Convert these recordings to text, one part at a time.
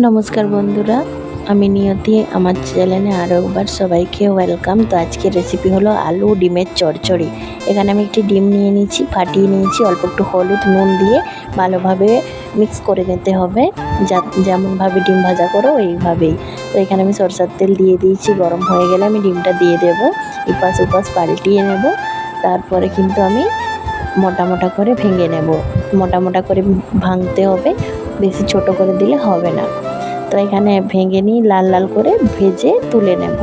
নমস্কার বন্ধুরা, আমি নিয়তি। আমার চ্যানেলে আরও একবার সবাইকে ওয়েলকাম। তো আজকের রেসিপি হলো আলু ডিমের চচ্চড়ি। এখানে আমি একটি ডিম নিয়ে নিয়েছি, ফাটিয়ে নিয়েছি, অল্প একটু হলুদ নুন দিয়ে ভালোভাবে মিক্স করে নিতে হবে, যেমনভাবে ডিম ভাজা করো এইভাবেই। তো এখানে আমি সরষের তেল দিয়ে দিয়েছি, গরম হয়ে গেলে আমি ডিমটা দিয়ে দেব, এপাশ ওপাশ পাল্টিয়ে নেব। তারপরে কিন্তু আমি মোটা মোটা করে ভেঙে নেব, মোটা মোটা করে ভাঙতে হবে, বেশি ছোট করে দিলে হবে না। তো এখানে ভেঙে নিয়ে লাল লাল করে ভেজে তুলে নেব।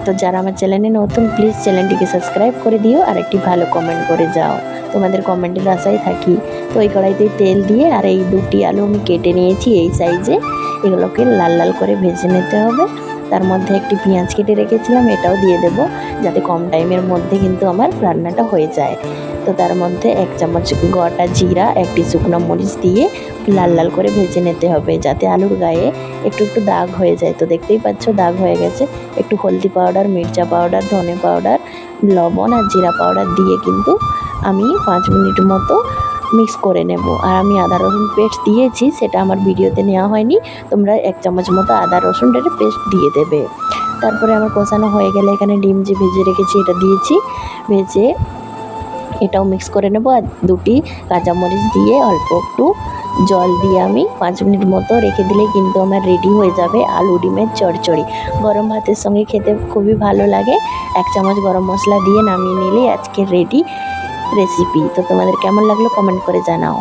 তো যারা আমার চ্যানেলে নতুন, প্লিজ চ্যানেলটিকে সাবস্ক্রাইব করে দিও আর একটি ভালো কমেন্ট করে যাও, তোমাদের কমেন্টের আশায় থাকি। তো এই কড়াইতে তেল দিয়ে আর এই দুটি আলু আমি কেটে নিয়েছি এই সাইজে, এগুলোকে লাল লাল করে ভেজে নিতে হবে। তার মধ্যে একটি পেঁয়াজ কেটে রেখেছিলাম, এটাও দিয়ে দেব, যাতে কম টাইমের মধ্যে কিন্তু আমার রান্নাটা হয়ে যায়। তো তার মধ্যে 1 চামচ গোটা জিরা, একটি শুকনো মরিচ দিয়ে লাল লাল করে ভেজে নিতে হবে, যাতে আলুর গায়ে একটু একটু দাগ হয়ে যায়। তো দেখতেই পাচ্ছ দাগ হয়ে গেছে। একটু হলদি পাউডার, মির্চা পাউডার, ধনে পাউডার, লবণ আর জিরা পাউডার দিয়ে কিন্তু আমি 5 মিনিট মতো মিক্স করে নেব। আর আমি আদা রসুন পেস্ট দিয়েছি, সেটা আমার ভিডিওতে নেওয়া হয়নি, তোমরা 1 চামচ মতো আদা রসুনের পেস্ট দিয়ে দেবে। তারপরে আমার কষানো হয়ে গেলে এখানে ডিম যে ভেজে রেখেছি এটা দিয়েছি, ভেজে এটাও মিক্স করে নেব। আর দুটি কাঁচামরিচ দিয়ে অল্প একটু জল দিয়ে আমি 5 মিনিট মতো রেখে দিলেই কিন্তু আমার রেডি হয়ে যাবে আলু ডিমের চচ্চড়ি। গরম ভাতের সঙ্গে খেতে খুবই ভালো লাগে। 1 চামচ গরম মশলা দিয়ে নামিয়ে নিলেই আজকের রেডি রেসিপি। তো তোমাদের কেমন লাগলো কমেন্ট করে জানাও।